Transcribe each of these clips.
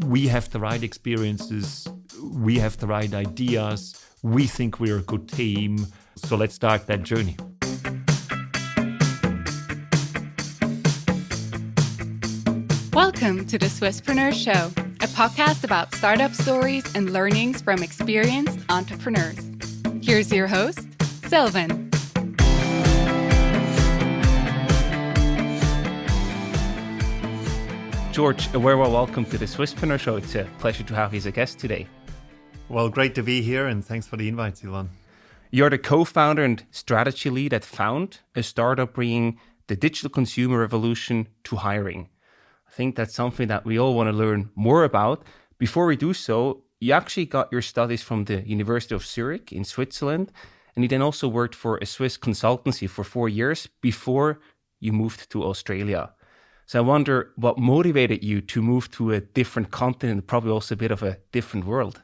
we have the right experiences, we have the right ideas, we think we're a good team. So let's start that journey. Welcome to the Swisspreneur Show, a podcast about startup stories and learnings from experienced entrepreneurs. Here's your host, Sylvan. George, a very well welcome to the Swisspreneur Show. It's a pleasure to have you as a guest today. Well, great to be here, and thanks for the invite, Sylvan. You're the co-founder and strategy lead at Found, a startup bringing the digital consumer revolution to hiring. I think that's something that we all want to learn more about. Before we do so, you actually got your studies from the University of Zurich in Switzerland, and you then also worked for a Swiss consultancy for 4 years before you moved to Australia. So I wonder what motivated you to move to a different continent, probably also a bit of a different world.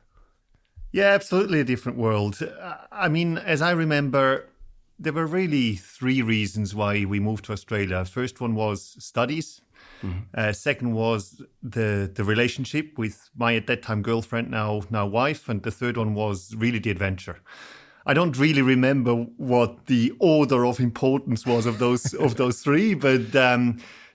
Yeah, absolutely a different world. I mean, as I remember, there were really 3 reasons why we moved to Australia. First one was studies. Mm-hmm. Second was the relationship with my, at that time, girlfriend, now wife. And the third one was really the adventure. I don't really remember what the order of importance was of those 3, but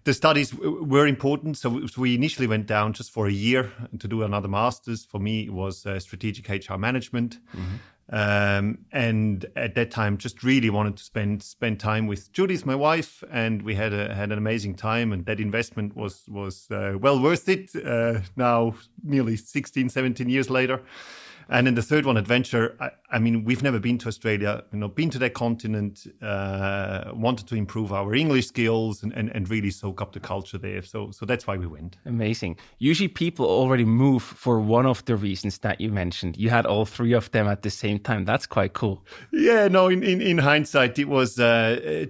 the studies were important. So we initially went down just for a year to do another master's. For me, it was strategic HR management. Mm-hmm. And at that time, just really wanted to spend time with Judith, my wife, and we had an amazing time. And that investment was well worth it. Now, nearly 16, 17 years later. And then the third one, adventure. I mean, we've never been to Australia, been to that continent, wanted to improve our English skills and really soak up the culture there. So that's why we went. Amazing. Usually people already move for one of the reasons that you mentioned. You had all 3 of them at the same time. That's quite cool. Yeah, no, in hindsight, it was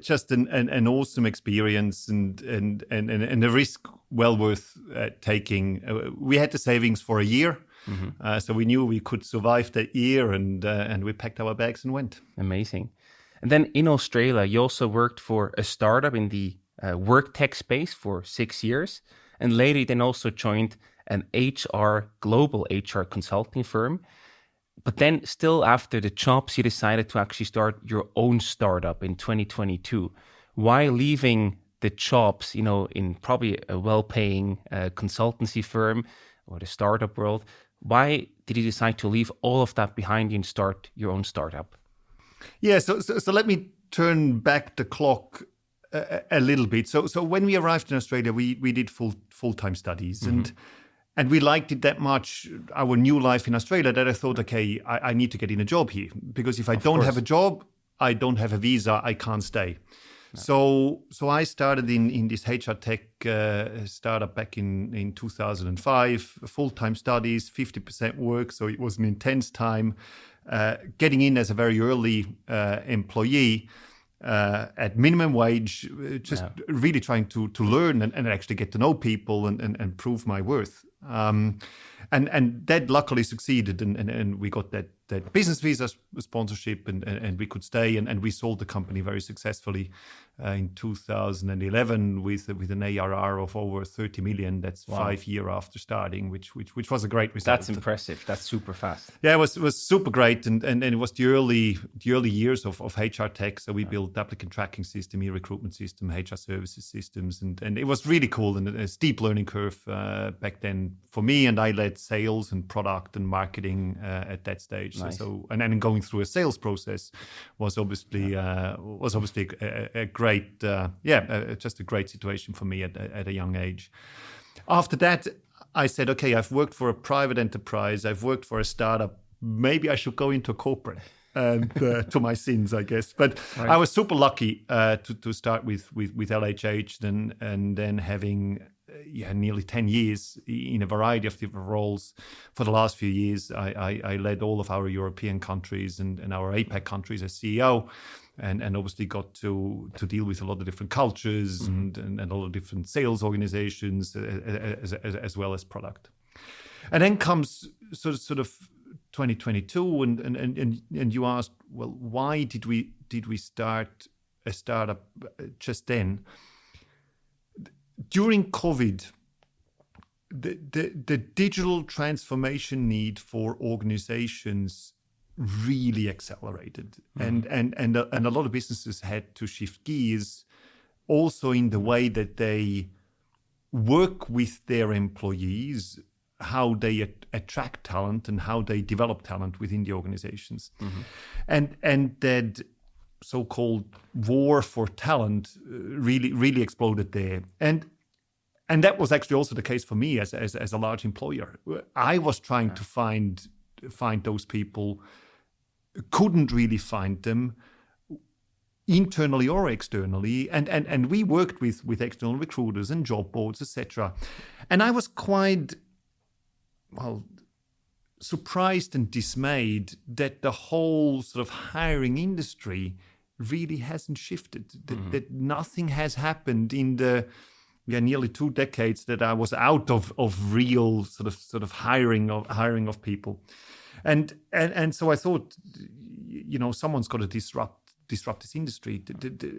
just an awesome experience and a risk well worth taking. We had the savings for a year. Mm-hmm. So we knew we could survive that year, and we packed our bags and went. Amazing. And then in Australia, you also worked for a startup in the work tech space for 6 years, and later you then also joined an global HR consulting firm. But then still after the jobs, you decided to actually start your own startup in 2022. Why leaving the jobs, in probably a well-paying consultancy firm or the startup world? Why did you decide to leave all of that behind you and start your own startup? Yeah, so let me turn back the clock a little bit. So when we arrived in Australia, we did full-time studies, mm-hmm. and we liked it that much, our new life in Australia, that I thought, okay, I need to get in a job here, because if I don't have a job, I don't have a visa, I can't stay. No. So I started in this HR tech startup back in 2005, full-time studies, 50% work. So it was an intense time. Getting in as a very early employee at minimum wage, really trying to learn and actually get to know people and prove my worth. And that luckily succeeded, and we got that business visa sponsorship, and we could stay, and we sold the company very successfully in 2011 with an ARR of over 30 million. That's wow. 5 years after starting, which was a great result. That's impressive. That's super fast. Yeah, it was super great, and it was the early years of HR tech. So we built applicant tracking system, e-recruitment system, HR services systems, and it was really cool, and a steep learning curve back then for me. And I led sales and product and marketing at that stage. Nice. So and then going through a sales process was obviously a great just a great situation for me at a young age. After that, I said, okay, I've worked for a private enterprise, I've worked for a startup, maybe I should go into corporate. And to my sins, I guess. But right. I was super lucky to start with LHH, and then having nearly 10 years in a variety of different roles. For the last few years, I led all of our European countries and our APAC countries as CEO, and obviously got to deal with a lot of different cultures mm-hmm. and a lot of different sales organizations as well as product. And then comes sort of 2022, and you asked, well, why did we start a startup just then? During COVID, the digital transformation need for organizations really accelerated, and a lot of businesses had to shift gears, also in the way that they work with their employees, how they attract talent and how they develop talent within the organizations, and that so-called war for talent really exploded there, and that was actually also the case for me as a large employer. I was trying to find those people, couldn't really find them internally or externally, and we worked with external recruiters and job boards, etc. And I was quite surprised and dismayed that the whole sort of hiring industry really hasn't shifted. That nothing has happened in the nearly 2 decades that I was out of real sort of hiring of people, and so I thought, someone's got to disrupt this industry.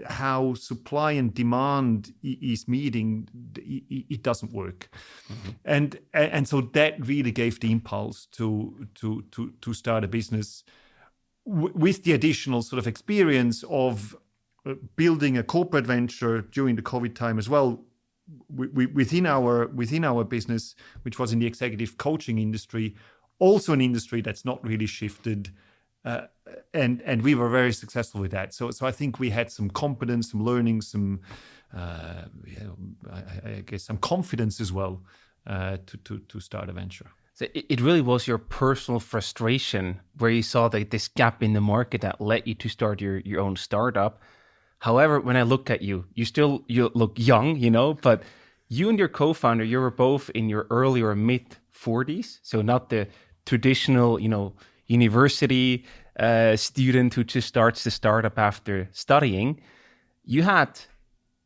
How supply and demand is meeting, it doesn't work, and so that really gave the impulse to start a business with the additional sort of experience of building a corporate venture during the COVID time as well. Within our business, which was in the executive coaching industry, also an industry that's not really shifted, and we were very successful with that. So I think we had some competence, some learning, some I guess some confidence as well to start a venture. So it really was your personal frustration where you saw this gap in the market that led you to start your own startup. However, when I look at you, you look young, but you and your co-founder, you were both in your early or mid 40s. So not the traditional, university student who just starts the startup after studying. You had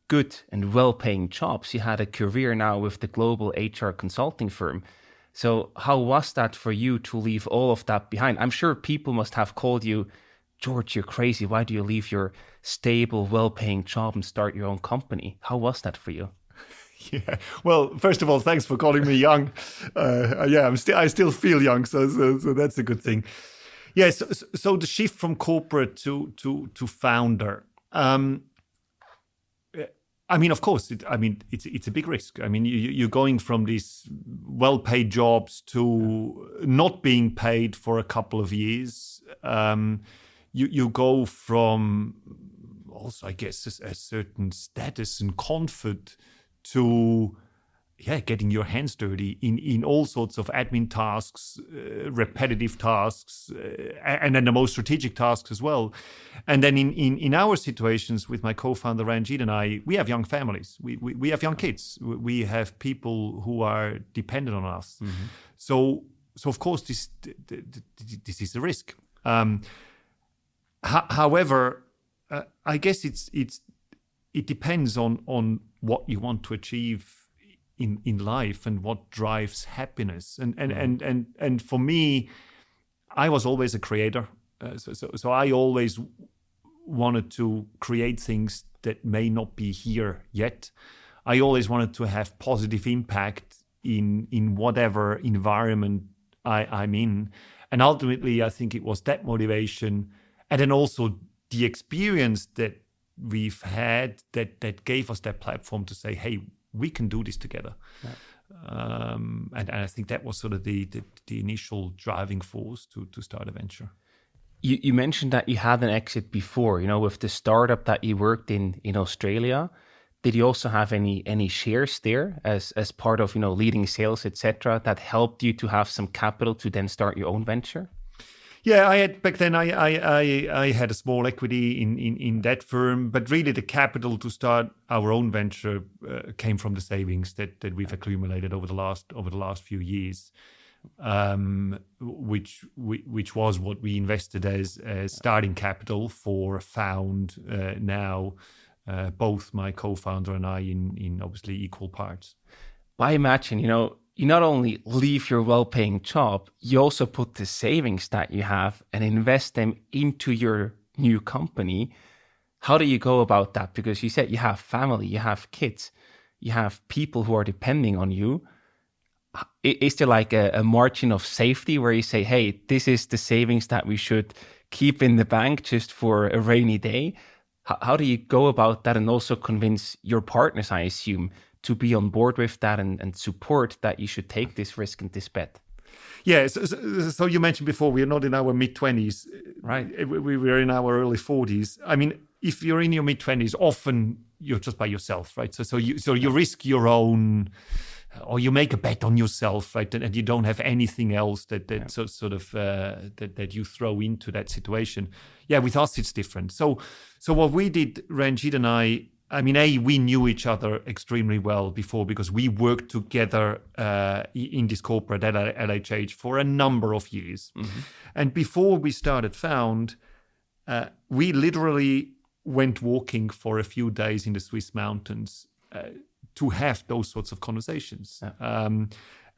good and well-paying jobs. You had a career now with the global HR consulting firm. So how was that for you to leave all of that behind? I'm sure people must have called you, George, you're crazy. Why do you leave your stable, well-paying job and start your own company? How was that for you? Yeah. Well, first of all, thanks for calling me young. I still feel young, so that's a good thing. Yes. Yeah, so the shift from corporate to founder. Of course, it's a big risk. You're going from these well-paid jobs to not being paid for a couple of years. You go from also, I guess, a certain status and comfort to getting your hands dirty in all sorts of admin tasks, repetitive tasks, and then the most strategic tasks as well. And then in our situations with my co-founder Ranjit and I, we have young families. We have young kids. We have people who are dependent on us. Mm-hmm. So of course this is a risk. However, I guess it depends on what you want to achieve in life and what drives happiness. And for me, I was always a creator. So I always wanted to create things that may not be here yet. I always wanted to have positive impact in whatever environment I'm in. And ultimately, I think it was that motivation and then also the experience that we've had that gave us that platform to say, hey, we can do this together. Yeah. And I think that was sort of the initial driving force to start a venture. You mentioned that you had an exit before, with the startup that you worked in Australia. Did you also have any shares there as part of, leading sales, etc., that helped you to have some capital to then start your own venture? Yeah, I had back then. I had a small equity in that firm, but really the capital to start our own venture came from the savings that we've accumulated over the last few years, which was what we invested as starting capital for Found now. Both my co-founder and I in obviously equal parts. I imagine, you not only leave your well-paying job, you also put the savings that you have and invest them into your new company. How do you go about that? Because you said you have family, you have kids, you have people who are depending on you. is there like a margin of safety where you say, hey, this is the savings that we should keep in the bank just for a rainy day? How do you go about that and also convince your partners, I assume, to be on board with that and support that you should take this risk and this bet? Yeah, so you mentioned before, we're not in our mid-20s. Right. We were in our early 40s. I mean, if you're in your mid-20s, often you're just by yourself, right? So you risk your own, or you make a bet on yourself, right? And you don't have anything else that you throw into that situation. Yeah, with us, it's different. So what we did, Ranjit and I mean, we knew each other extremely well before because we worked together in this corporate at LHH for a number of years. Mm-hmm. And before we started Found, we literally went walking for a few days in the Swiss mountains to have those sorts of conversations. Yeah.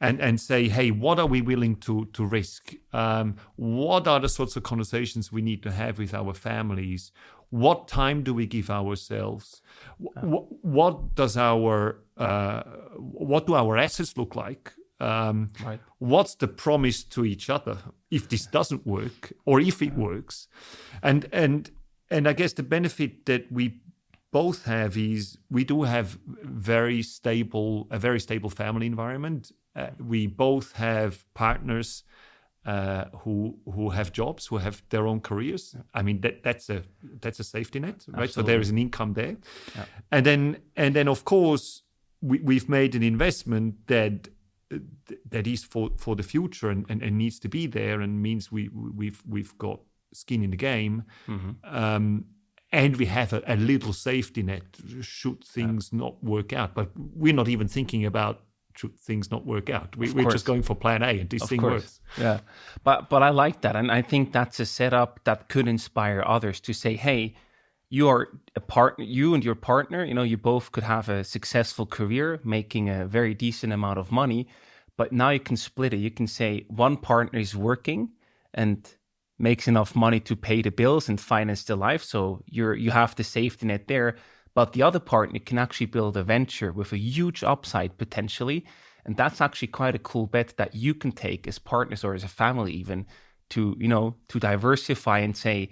And say, hey, what are we willing to risk? What are the sorts of conversations we need to have with our families? What time do we give ourselves? What do our assets look like? Right. What's the promise to each other if this doesn't work or if it works? And I guess the benefit that we both have is we do have a very stable family environment. We both have partners who have jobs, who have their own careers. I mean, that's a safety net, right? Absolutely. So there is an income there. Yeah. And then of course we've made an investment that is for the future and needs to be there and means we've got skin in the game. Mm-hmm. And we have a little safety net should things not work out. But we're not even thinking about should things not work out. We're just going for plan A and this thing works. Yeah, but I like that. And I think that's a setup that could inspire others to say, hey, you and your partner, you both could have a successful career, making a very decent amount of money. But now you can split it. You can say one partner is working and makes enough money to pay the bills and finance the life. So you have the safety net there. But the other partner can actually build a venture with a huge upside potentially. And that's actually quite a cool bet that you can take as partners or as a family even to diversify and say,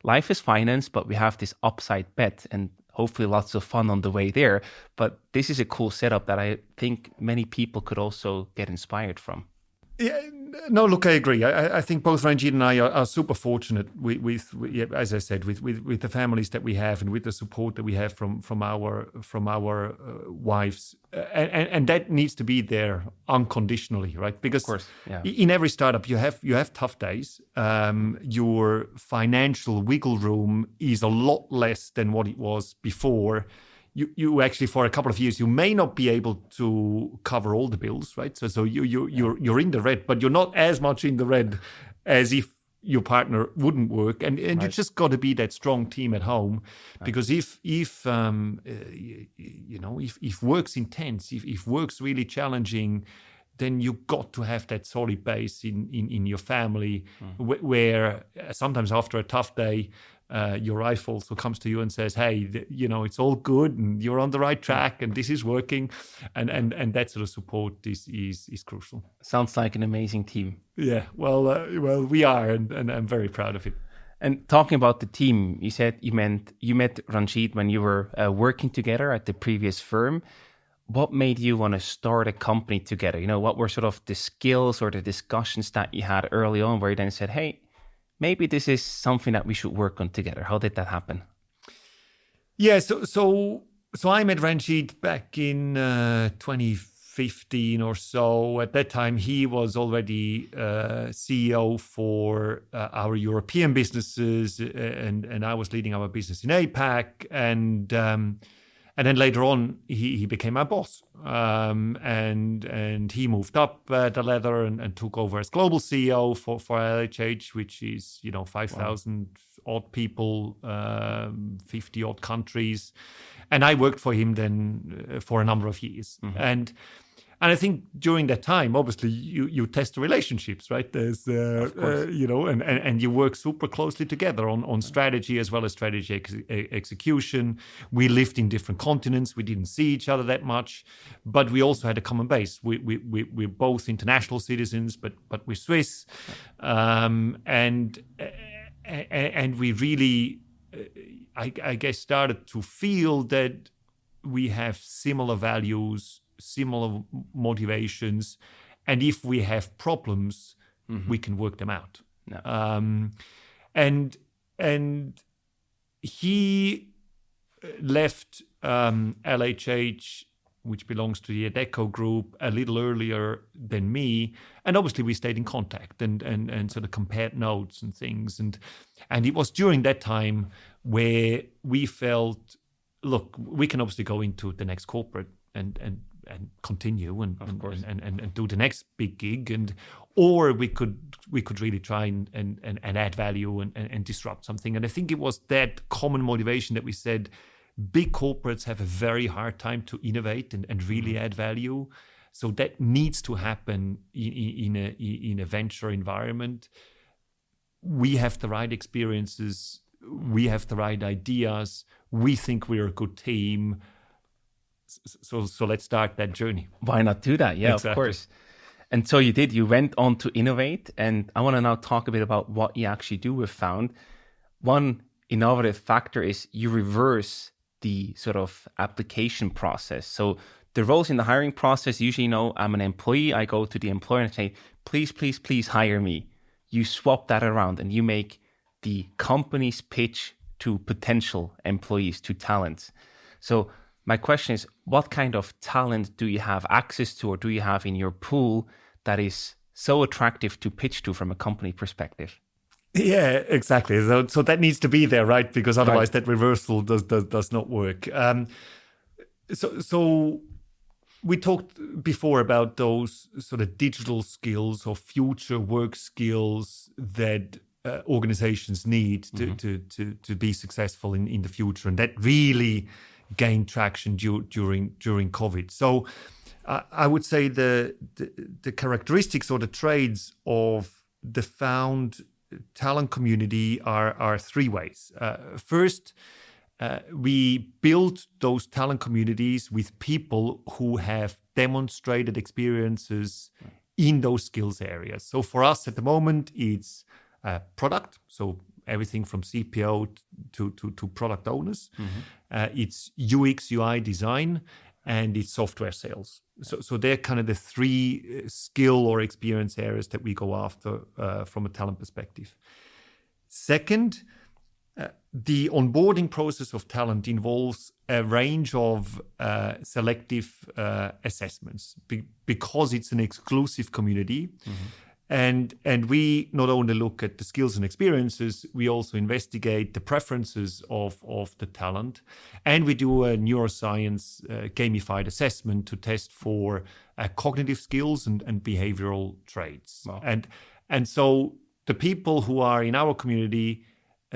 life is finance, but we have this upside bet and hopefully lots of fun on the way there. But this is a cool setup that I think many people could also get inspired from. Yeah, no, look, I agree. I think both Ranjit and I are super fortunate with as I said, with the families that we have and with the support that we have from our wives, and that needs to be there unconditionally, right? Because of course, in every startup you have tough days. Your financial wiggle room is a lot less than what it was before. You actually, for a couple of years, you may not be able to cover all the bills, right? So you're in the red, but you're not as much in the red as if your partner wouldn't work, and right. You just got to be that strong team at home, right. Because if work's intense, if work's really challenging, then you got to have that solid base in your family, where sometimes after a tough day. Your wife also comes to you and says, hey, it's all good and you're on the right track and this is working. And that sort of support is crucial. Sounds like an amazing team. Yeah, well, we are, and I'm very proud of it. And talking about the team, you said you met Ranjit when you were working together at the previous firm. What made you want to start a company together? What were sort of the skills or the discussions that you had early on where you then said, hey, maybe this is something that we should work on together? How did that happen? Yeah, so I met Ranjit back in 2015 or so. At that time, he was already CEO for our European businesses, and I was leading our business in APAC. And then later on, he became my boss, and he moved up the ladder and took over as global CEO for LHH, which is 5,000 odd people, 50 odd countries, and I worked for him then for a number of years. Mm-hmm. And I think during that time, obviously, you test the relationships, right? There's, and you work super closely together on strategy as well as strategy execution. We lived in different continents. We didn't see each other that much, but we also had a common base. We're both international citizens, but we're Swiss, and we really, I guess, started to feel that we have similar values, similar motivations, and if we have problems, we can work them out. No. And he left LHH, which belongs to the Adecco Group, a little earlier than me, and obviously we stayed in contact and sort of compared notes and things, and it was during that time where we felt, look, we can obviously go into the next corporate and continue and do the next big gig, or we could really try and add value and disrupt something. And I think it was that common motivation that we said big corporates have a very hard time to innovate and really add value. So that needs to happen in a venture environment. We have the right experiences, we have the right ideas, we think we're a good team. So let's start that journey. Why not do that? Yeah, exactly. Of course. And so you went on to innovate. And I want to now talk a bit about what you actually do with Found. One innovative factor is you reverse the sort of application process. So the roles in the hiring process, usually, I'm an employee. I go to the employer and say, please, please, please hire me. You swap that around and you make the company's pitch to potential employees, to talents. So my question is, what kind of talent do you have access to, or do you have in your pool that is so attractive to pitch to from a company perspective? Yeah, exactly. So that needs to be there, right? Because otherwise that reversal does not work. So we talked before about those sort of digital skills or future work skills that organizations need to be successful in the future, and that really gained traction during COVID. So I would say the characteristics or the traits of the Found talent community are three ways. First, we build those talent communities with people who have demonstrated experiences in those skills areas. So for us at the moment, it's product, so everything from CPO to product owners. It's UX, UI design, and it's software sales. So they're kind of the three skill or experience areas that we go after from a talent perspective. Second, the onboarding process of talent involves a range of selective assessments because it's an exclusive community. And we not only look at the skills and experiences, we also investigate the preferences of the talent. And we do a neuroscience gamified assessment to test for cognitive skills and behavioral traits. Wow. And so the people who are in our community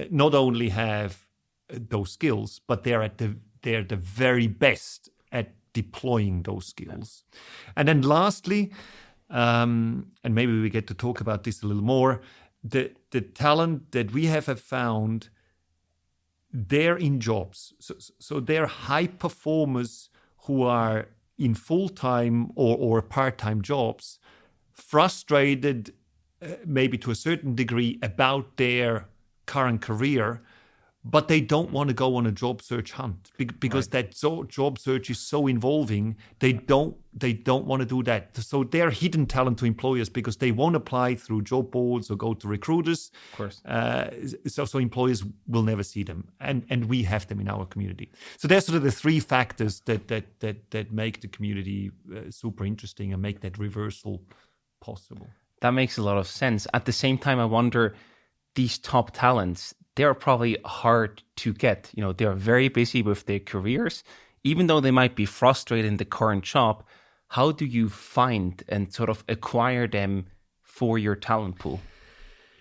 not only have those skills, but they're the very best at deploying those skills. And then lastly, and maybe we get to talk about this a little more, the talent that we have found, they're in jobs. So they're high performers who are in full-time or part-time jobs, frustrated maybe to a certain degree about their current career, but they don't want to go on a job search hunt because that job search is so involving. They don't want to do that. So they're hidden talent to employers because they won't apply through job boards or go to recruiters. Of course. So employers will never see them, and we have them in our community. So there's sort of the three factors that make the community super interesting and make that reversal possible. That makes a lot of sense. At the same time, I wonder, these top talents, they're probably hard to get. They're very busy with their careers. Even though they might be frustrated in the current job, how do you find and sort of acquire them for your talent pool?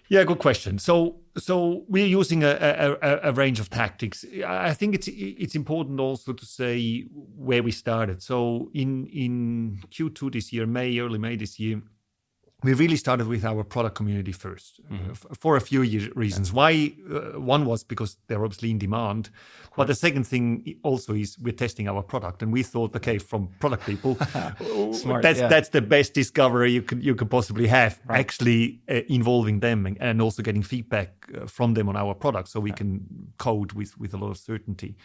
Yeah, good question. So So we're using a range of tactics. I think it's important also to say where we started. So in Q2 this year, early May this year, we really started with our product community first for a few reasons. Why? One was because they're obviously in demand. But the second thing also is we're testing our product. And we thought, okay, from product people, Smart, that's the best discovery you could possibly have, actually involving them and also getting feedback from them on our product so we can code with a lot of certainty.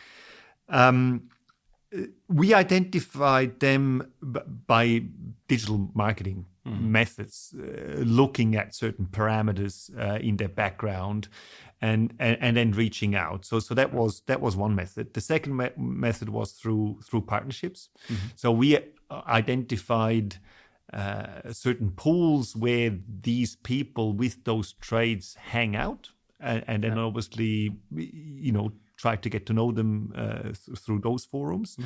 We identified them by digital marketing methods, looking at certain parameters in their background, and then reaching out. So that was one method. The second method was through partnerships. So we identified certain pools where these people with those trades hang out, and then obviously try to get to know them through those forums.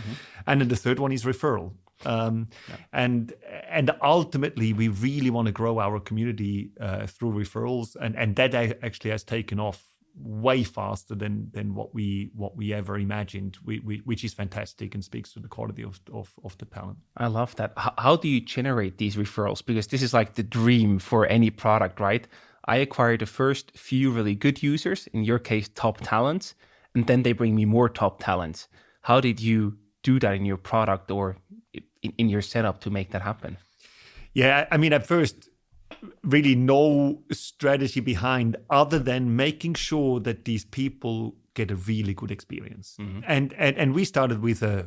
And then the third one is referral. And ultimately, we really want to grow our community through referrals, and that actually has taken off way faster than what we ever imagined, which is fantastic and speaks to the quality of the talent. I love that. How do you generate these referrals? Because this is like the dream for any product, right? I acquire the first few really good users, in your case, top talents, and then they bring me more top talents. How did you do that in your product or in your setup to make that happen? Yeah, I mean, at first, really no strategy behind other than making sure that these people get a really good experience. And we started with a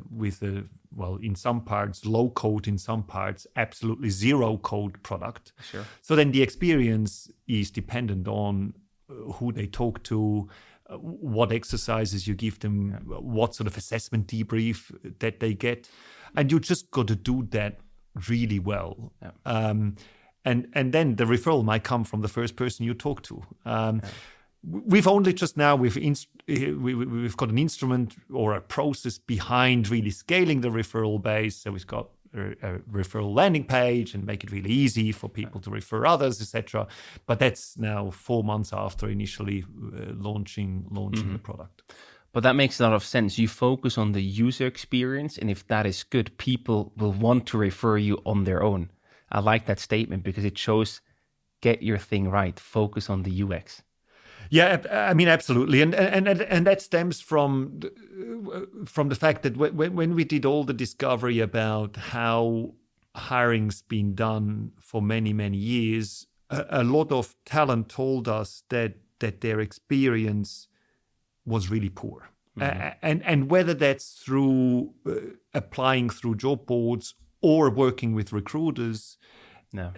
well, in some parts low code, in some parts absolutely zero code product. Sure. So then the experience is dependent on who they talk to, what exercises you give them, what sort of assessment debrief that they get. And you just got to do that really well. And then the referral might come from the first person you talk to. We've only just now, we've got an instrument or a process behind really scaling the referral base. So we've got a referral landing page and make it really easy for people to refer others, etc. But that's now 4 months after initially launching the product. But that makes a lot of sense. You focus on the user experience, and if that is good, people will want to refer you on their own. I like that statement because it shows get your thing right, focus on the UX. Yeah, I mean, absolutely, and that stems from the fact that when we did all the discovery about how hiring's been done for many years, a lot of talent told us that their experience was really poor, and whether that's through applying through job boards or working with recruiters. No.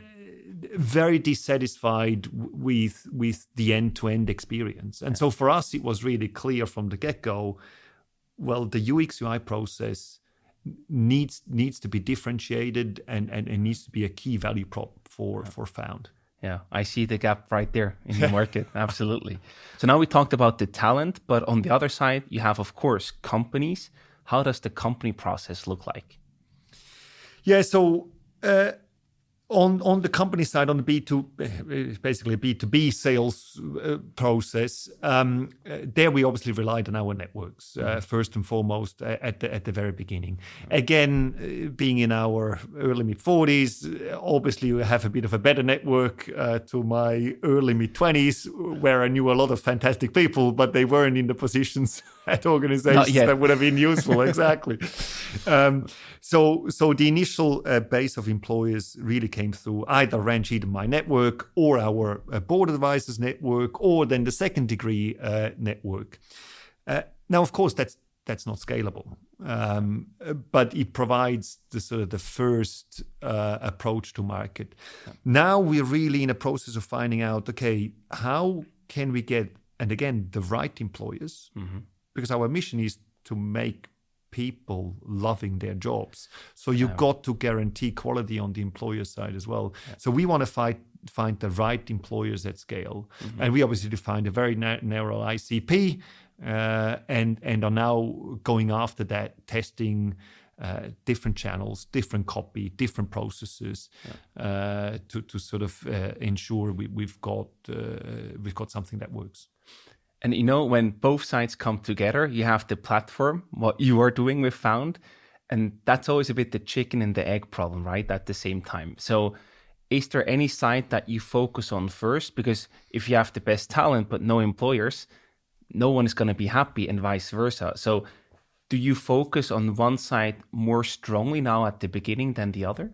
Very dissatisfied with the end-to-end experience. And so for us, it was really clear from the get-go, well, the UX UI process needs to be differentiated and needs to be a key value prop for Found. Yeah, I see the gap right there in the market. Absolutely. So now we talked about the talent, but on the other side, you have, of course, companies. How does the company process look like? Yeah, so on the company side, on the basically B2B sales process, there we obviously relied on our networks first and foremost at the very beginning. Again, being in our early mid-40s, obviously we have a bit of a better network to my early mid-20s, where I knew a lot of fantastic people, but they weren't in the positions at organizations that would have been useful. Exactly. So the initial base of employers really came through either my network or our board advisors network, or then the second degree network. Now, of course, that's not scalable, but it provides the sort of the first approach to market. Now we're really in a process of finding out, okay, how can we get, and again, the right employers, because our mission is to make people loving their jobs. So you've got to guarantee quality on the employer side as well. Yeah. So we want to find the right employers at scale. And we obviously defined a very narrow ICP and are now going after that, testing different channels, different copy, different processes, to sort of ensure we've got something that works. And when both sides come together, you have the platform, what you are doing with Found, and that's always a bit the chicken and the egg problem, right? At the same time. So is there any side that you focus on first? Because if you have the best talent but no employers, no one is going to be happy, and vice versa. So do you focus on one side more strongly now at the beginning than the other?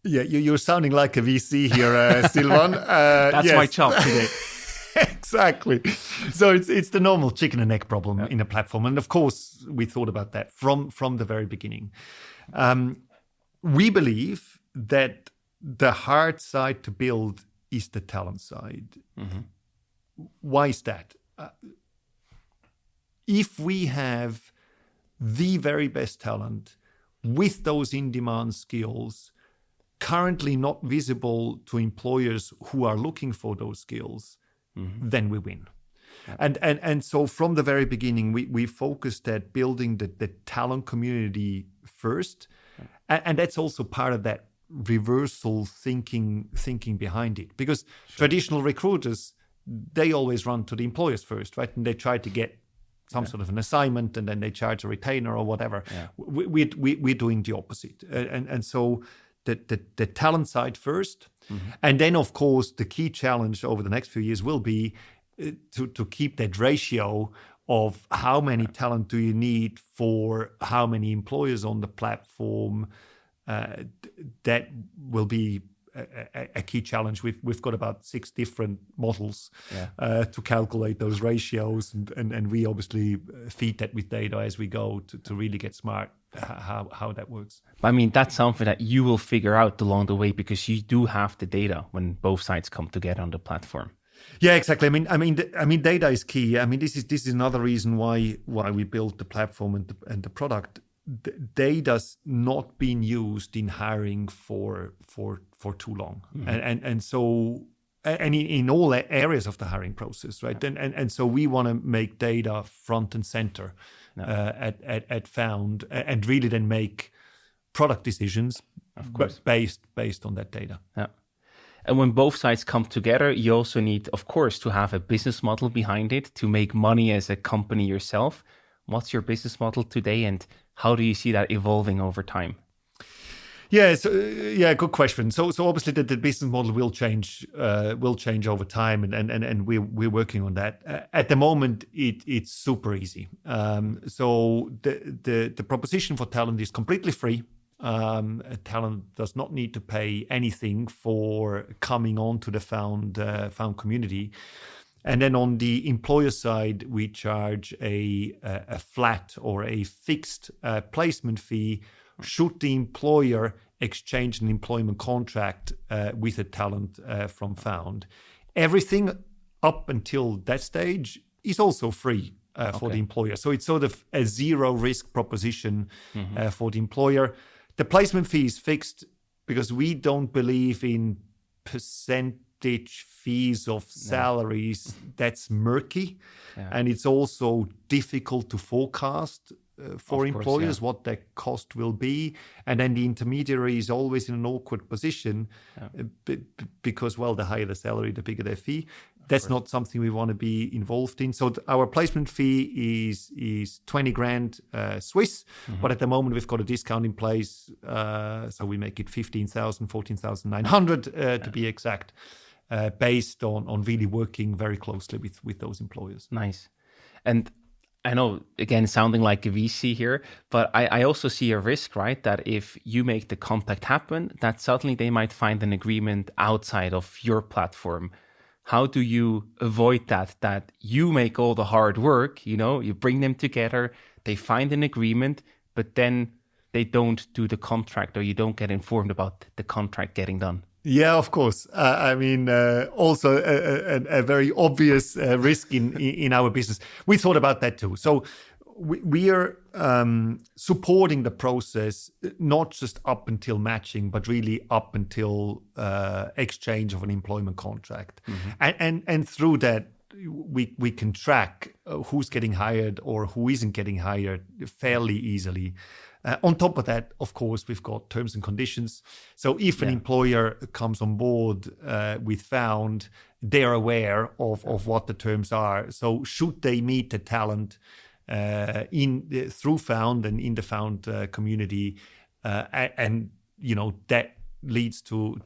Yeah, you're sounding like a VC here, Silvan. That's my job today. Exactly. So it's the normal chicken and egg problem in a platform. And of course, we thought about that from the very beginning. We believe that the hard side to build is the talent side. Mm-hmm. Why is that? If we have the very best talent with those in-demand skills, currently not visible to employers who are looking for those skills, then we win. Yeah. And so from the very beginning, we focused at building the talent community first. Yeah. And that's also part of that reversal thinking behind it. Because traditional recruiters, they always run to the employers first, right? And they try to get some sort of an assignment, and then they charge a retainer or whatever. Yeah. We're doing the opposite. And so the talent side first. Mm-hmm. And then, of course, the key challenge over the next few years will be to keep that ratio of how many talent do you need for how many employers on the platform. That will be a key challenge. We've got about 6 different models to calculate those ratios, and we obviously feed that with data as we go to really get smart how that works. I mean, that's something that you will figure out along the way, because you do have the data when both sides come together on the platform. Yeah, exactly. I mean, data is key. I mean, this is another reason why we built the platform and the product. Data's not been used in hiring for too long, and so in all areas of the hiring process, right? And so we want to make data front and center at Found, and really then make product decisions based on that data. Yeah. And when both sides come together, you also need, of course, to have a business model behind it to make money as a company yourself. What's your business model today, and how do you see that evolving over time? Yeah, good question. So obviously the business model will change over time, and we're working on that. At the moment, it's super easy. So the proposition for talent is completely free. Talent does not need to pay anything for coming on to the Found community. And then on the employer side, we charge a flat or a fixed placement fee should the employer exchange an employment contract with a talent from Found. Everything up until that stage is also free for the employer. So it's sort of a zero risk proposition for the employer. The placement fee is fixed because we don't believe in percentage fees of salaries. That's murky. Yeah. And it's also difficult to forecast for employers what their cost will be. And then the intermediary is always in an awkward position because, well, the higher the salary, the bigger their fee. That's not something we want to be involved in. So our placement fee is 20 grand Swiss, but at the moment we've got a discount in place. So we make it 14,900 to be exact, based on really working very closely with those employers. Nice. And I know, again, sounding like a VC here, but I also see a risk, right? That if you make the contact happen, that suddenly they might find an agreement outside of your platform. How do you avoid that you make all the hard work, you bring them together, they find an agreement, but then they don't do the contract, or you don't get informed about the contract getting done? Yeah, of course. Also a very obvious risk in our business. We thought about that too. So we are supporting the process, not just up until matching, but really up until exchange of an employment contract. And through that, we can track who's getting hired or who isn't getting hired fairly easily. On top of that, of course, we've got terms and conditions. So if an employer comes on board with Found, they're aware of what the terms are. So should they meet the talent through Found and in the Found community, and that leads to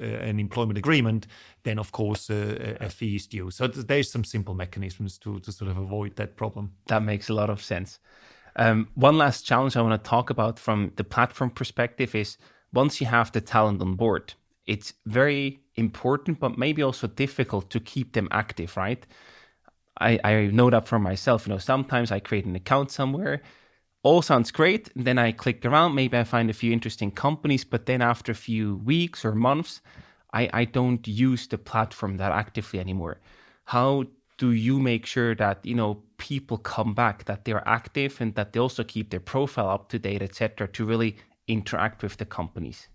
an employment agreement, then of course a fee is due. So there's some simple mechanisms to sort of avoid that problem. That makes a lot of sense. One last challenge I want to talk about from the platform perspective is once you have the talent on board, it's very important, but maybe also difficult to keep them active, right? I know that for myself. Sometimes I create an account somewhere, all sounds great. And then I click around, maybe I find a few interesting companies, but then after a few weeks or months, I don't use the platform that actively anymore. How do you make sure that, people come back, that they're active and that they also keep their profile up to date, etc., to really interact with the companies?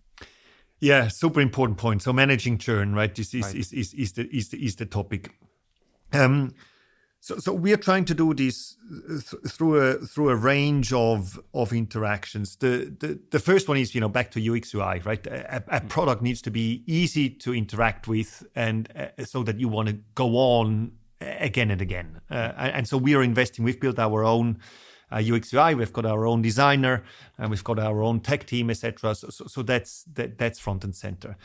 Yeah, super important point. So managing churn, right? This is the topic. So we are trying to do this through a range of interactions. The first one is back to UX UI, right? A product needs to be easy to interact with, and so that you want to go on again and again. And so we are investing. We've built our own UX UI. We've got our own designer, and we've got our own tech team, etc. So that's front and center.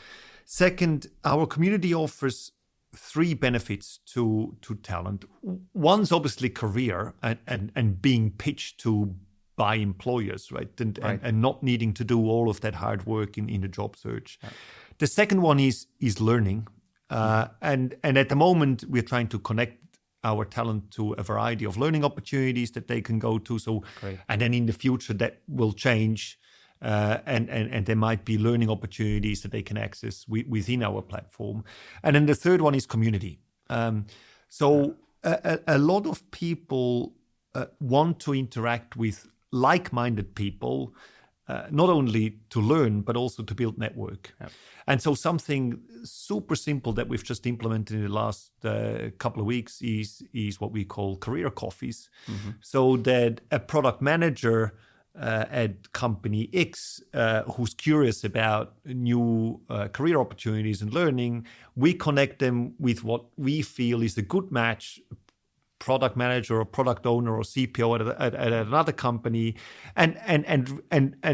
Second, our community offers 3 benefits to talent. One's obviously career and being pitched to by employers, right? And not needing to do all of that hard work in the job search. Right. The second one is learning. And at the moment, we're trying to connect our talent to a variety of learning opportunities that they can go to. So, and then in the future, that will change. And there might be learning opportunities that they can access within our platform. And then the third one is community. So a lot of people want to interact with like-minded people, not only to learn, but also to build network. Yep. And so something super simple that we've just implemented in the last couple of weeks is what we call career coffees. Mm-hmm. So that a product manager at company X who's curious about new career opportunities and learning, we connect them with what we feel is a good match, product manager or product owner or CPO at another company, and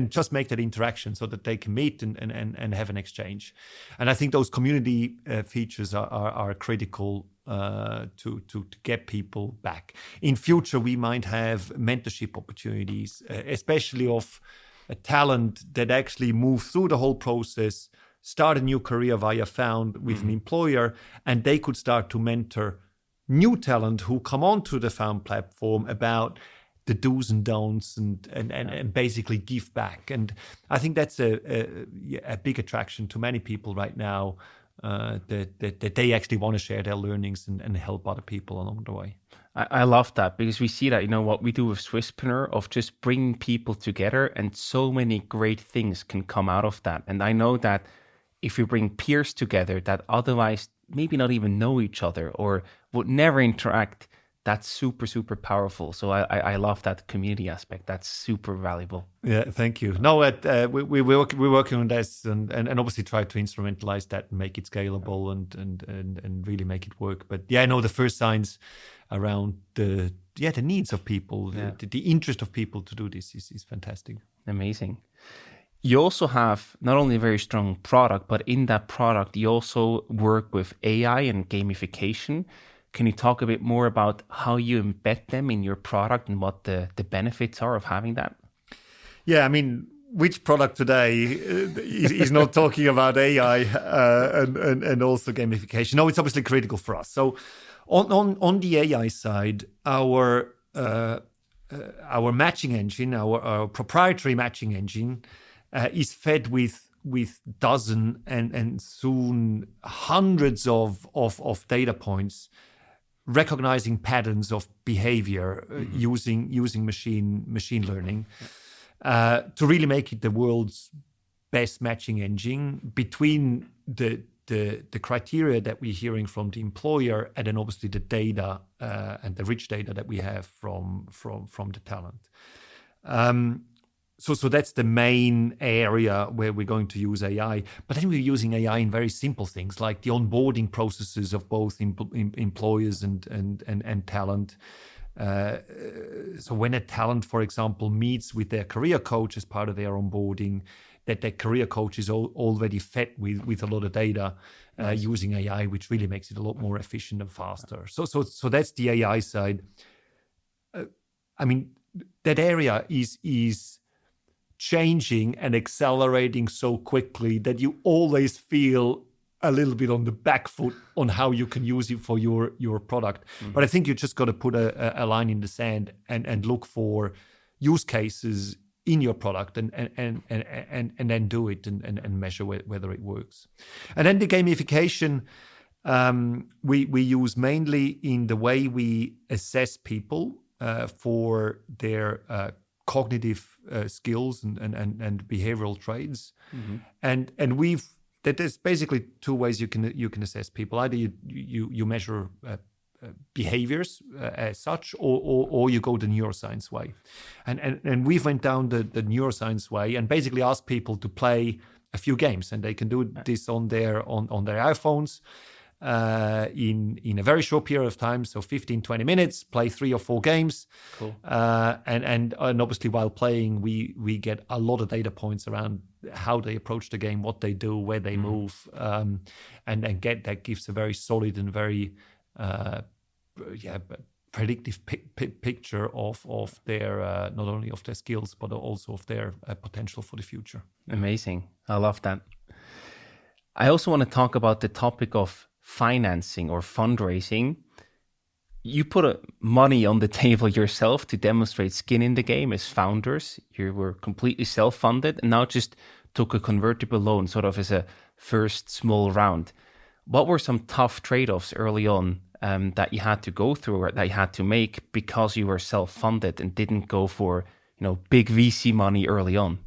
just make that interaction so that they can meet and have an exchange. And I think those community features are critical to get people back. In future, we might have mentorship opportunities, especially of a talent that actually move through the whole process, start a new career via Found with an employer, and they could start to mentor new talent who come onto the Found platform about the do's and don'ts and basically give back. And I think that's a big attraction to many people right now, that they actually want to share their learnings and help other people along the way. I love that, because we see that, what we do with Swisspreneur of just bringing people together, and so many great things can come out of that. And I know that if you bring peers together that otherwise maybe not even know each other or would never interact, that's super, super powerful. So I love that community aspect. That's super valuable. Yeah, thank you. No, we're working on this and obviously try to instrumentalize that and make it scalable and really make it work. But yeah, I know the first signs around the needs of people, the interest of people to do this is fantastic. Amazing. You also have not only a very strong product, but in that product, you also work with AI and gamification. Can you talk a bit more about how you embed them in your product and what the benefits are of having that? Yeah, I mean, which product today is not talking about AI and also gamification? No, it's obviously critical for us. So on the AI side, our matching engine, our proprietary matching engine, is fed with dozens and soon hundreds of data points, recognizing patterns of behavior using machine learning to really make it the world's best matching engine between the criteria that we're hearing from the employer and then obviously the data and the rich data that we have from the talent. So that's the main area where we're going to use AI. But then we're using AI in very simple things like the onboarding processes of both employers and talent. So when a talent, for example, meets with their career coach as part of their onboarding, that their career coach is already fed with a lot of data using AI, which really makes it a lot more efficient and faster. So that's the AI side. I mean, that area is changing and accelerating so quickly that you always feel a little bit on the back foot on how you can use it for your product. But I think you just got to put a line in the sand and look for use cases in your product and then do it and measure whether it works. And then the gamification we use mainly in the way we assess people for their cognitive skills and behavioral traits, and there's basically two ways you can assess people. Either you measure behaviors as such, or you go the neuroscience way, and we went down the neuroscience way and basically asked people to play a few games, and they can do this on their iPhones. In a very short period of time, so 15-20 minutes, play 3 or 4 games. Cool. And obviously while playing we get a lot of data points around how they approach the game, what they do, where they move, and that gives a very solid and very predictive picture of their not only of their skills but also of their potential for the future. Amazing. I love that. I also want to talk about the topic of financing or fundraising. You put money on the table yourself to demonstrate skin in the game as founders. You were completely self-funded and now just took a convertible loan sort of as a first small round. What were some tough trade-offs early on that you had to go through or that you had to make because you were self-funded and didn't go for big VC money early on?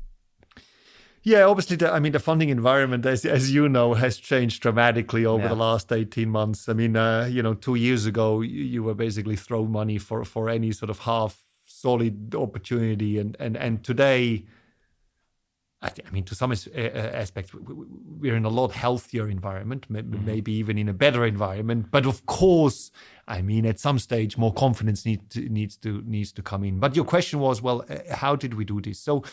Yeah, obviously, the funding environment, as you know, has changed dramatically over the last 18 months. I mean, 2 years ago, you were basically thrown money for any sort of half-solid opportunity. And today, to some aspects, we're in a lot healthier environment, maybe even in a better environment. But of course, at some stage, more confidence needs to come in. But your question was, well, how did we do this? So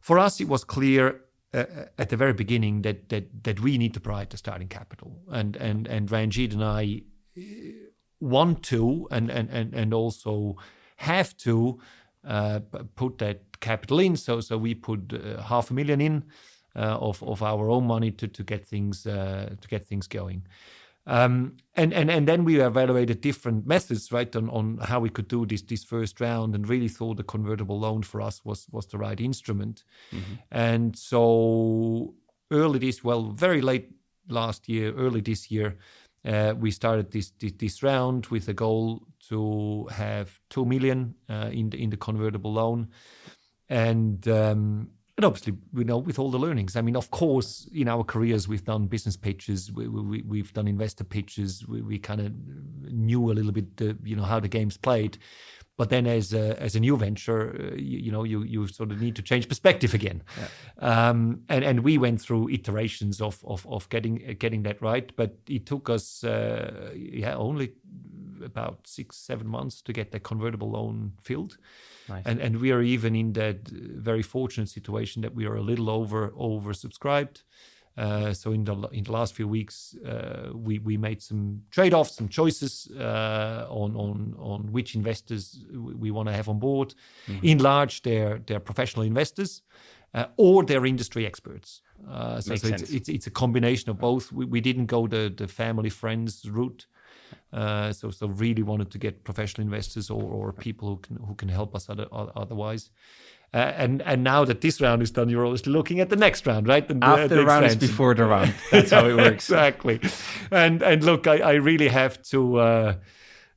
for us, it was clear at the very beginning that we need to provide the starting capital, and Ranjit and I want to and also have to put that capital in. So we put $500,000 in of our own money to get things going. And then we evaluated different methods, right, on how we could do this first round, and really thought the convertible loan for us was the right instrument. And so very late last year, early this year, we started this round with a goal to have $2 million in the convertible loan, and obviously, with all the learnings. Of course, in our careers, we've done business pitches, we've done investor pitches. We kind of knew a little bit, how the game's played. But then, as a new venture, you sort of need to change perspective again. Yeah. And we went through iterations of getting that right. But it took us only about 6-7 months to get the convertible loan filled. Nice. And we are even in that very fortunate situation that we are a little oversubscribed. So in the last few weeks, we made some trade-offs, some choices on which investors we want to have on board. In large, they're professional investors or they're industry experts. So it's a combination of both. We didn't go the family friends route. So really wanted to get professional investors or people who can help us otherwise. And now that this round is done, you're obviously looking at the next round, right? And after the round is before the round. That's how it works. Exactly. And look, I really have to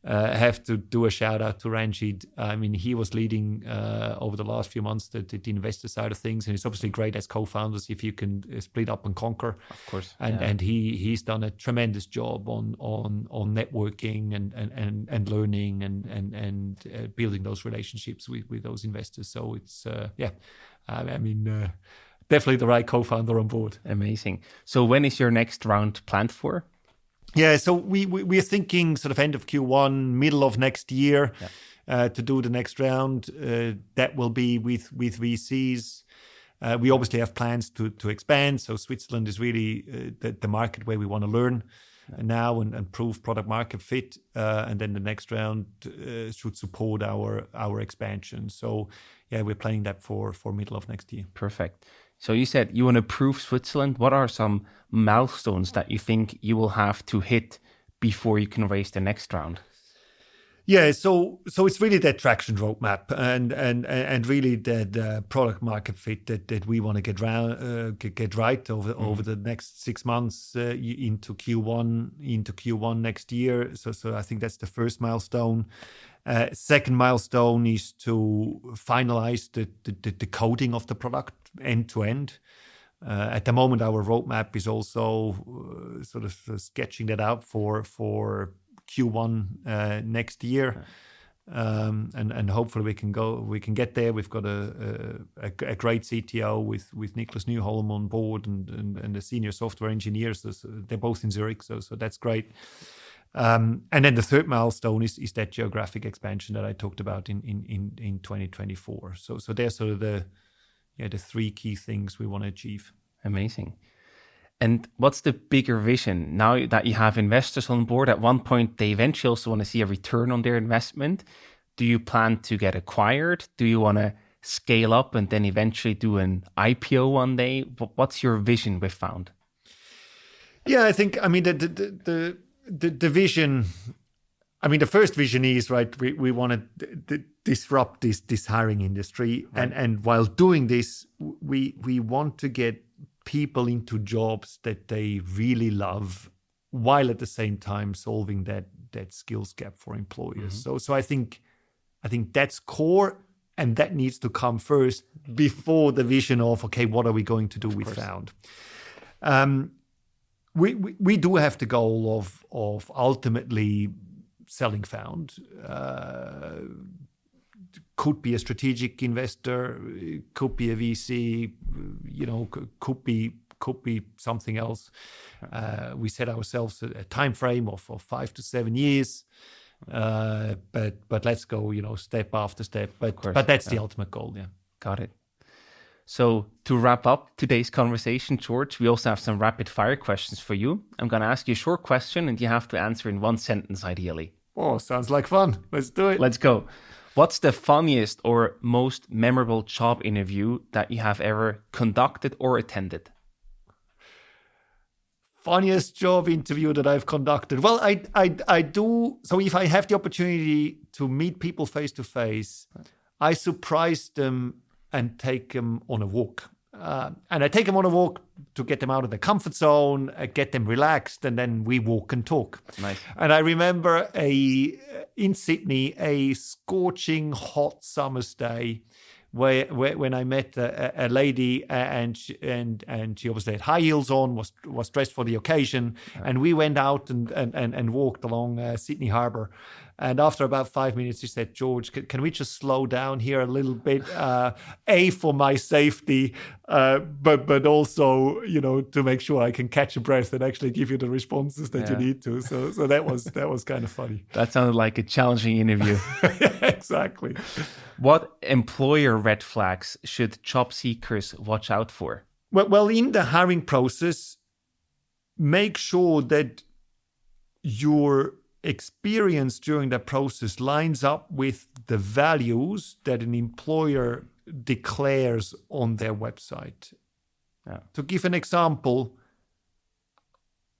do a shout out to Ranjit. He was leading over the last few months the investor side of things, and it's obviously great as co-founders if you can split up and conquer. Of course. And he's done a tremendous job on networking and learning and building those relationships with those investors. So it's I mean, definitely the right co-founder on board. Amazing. So when is your next round planned for? Yeah, so we're thinking sort of end of Q1, middle of next year to do the next round. That will be with VCs. We obviously have plans to expand. So Switzerland is really the market where we want to learn now and prove product market fit. And then the next round should support our expansion. So yeah, we're planning that for middle of next year. Perfect. So you said you want to prove Switzerland. What are some milestones that you think you will have to hit before you can raise the next round? Yeah, so it's really that traction roadmap and really that product market fit that we want to get right over the next 6 months into Q1 next year. So I think that's the first milestone. Second milestone is to finalize the coding of the product end to end. At the moment, our roadmap is also sort of sketching that out for Q1 next year, and hopefully we can get there. We've got a great CTO with Niklas Newholm on board and the senior software engineers. So they're both in Zurich, so that's great. And then the third milestone is that geographic expansion that I talked about in 2024. So they're sort of the three key things we want to achieve. Amazing. And what's the bigger vision now that you have investors on board? At one point, they eventually also want to see a return on their investment. Do you plan to get acquired? Do you want to scale up and then eventually do an IPO one day? What's your vision with Found? Yeah, I think, I mean, the vision, I mean, the first vision is, right, we want to disrupt this hiring industry. Right. And while doing this, we want to get people into jobs that they really love, while at the same time solving that skills gap for employers. Mm-hmm. So I think that's core, and that needs to come first before the vision of, okay, what are we going to do with Found? We do have the goal of ultimately selling Found. Could be a strategic investor, could be a VC, could be something else. We set ourselves a time frame of 5 to 7 years, but let's go, step after step. But that's the ultimate goal. Yeah, got it. So to wrap up today's conversation, George, we also have some rapid fire questions for you. I'm going to ask you a short question, and you have to answer in one sentence, ideally. Oh, sounds like fun. Let's do it. Let's go. What's the funniest or most memorable job interview that you have ever conducted or attended? Funniest job interview that I've conducted? Well, I do. So if I have the opportunity to meet people face to face, I surprise them and take them on a walk. And I take them on a walk to get them out of their comfort zone, get them relaxed, and then we walk and talk. Nice. And I remember in Sydney, a scorching hot summer's day, when I met a lady, and she obviously had high heels on, was dressed for the occasion, and we went out and walked along Sydney Harbour. And after about 5 minutes, she said, "George, can we just slow down here a little bit? For my safety, but also, to make sure I can catch a breath and actually give you the responses that you need to." So that was kind of funny. That sounded like a challenging interview. Exactly. What employer red flags should job seekers watch out for? Well, in the hiring process, make sure that your experience during that process lines up with the values that an employer declares on their website. Yeah. To give an example,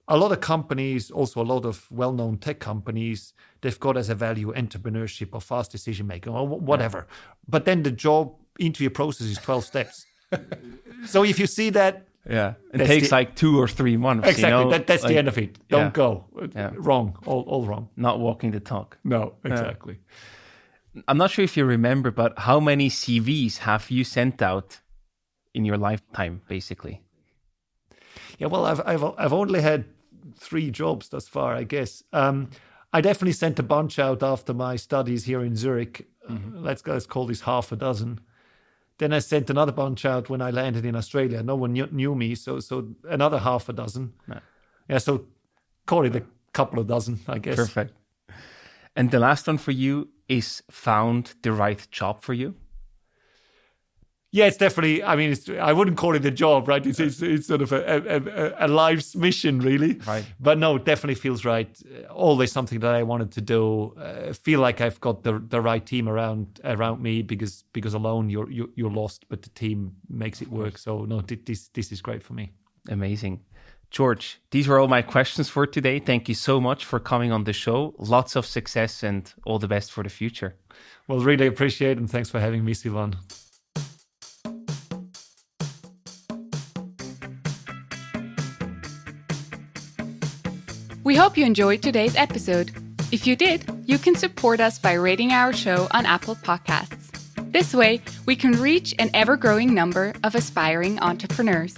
a lot of companies, also a lot of well-known tech companies, they've got as a value entrepreneurship or fast decision making or whatever. Yeah. But then the job interview process is 12 steps. So if you see that, it takes like 2 or 3 months. Exactly, that's the end of it. Don't go. Wrong, all wrong. Not walking the talk. No, exactly. I'm not sure if you remember, but how many CVs have you sent out in your lifetime, basically? Yeah, well, I've only had 3 jobs thus far, I guess. I definitely sent a bunch out after my studies here in Zurich. Mm-hmm. Let's call this half a dozen. Then I sent another bunch out when I landed in Australia. No one knew me, so another half a dozen. Yeah, so call it a couple of dozen, I guess. Perfect. And the last one for you is found the right job for you? Yeah, it's definitely, I mean, I wouldn't call it a job, right? It's sort of a life's mission, really. Right. But no, it definitely feels right. Always something that I wanted to do. Feel like I've got the right team around me, because alone you're lost, but the team makes it work. So no, this is great for me. Amazing. Georg, these were all my questions for today. Thank you so much for coming on the show. Lots of success and all the best for the future. Well, really appreciate it, and thanks for having me, Sivan. We hope you enjoyed today's episode. If you did, you can support us by rating our show on Apple Podcasts. This way, we can reach an ever-growing number of aspiring entrepreneurs.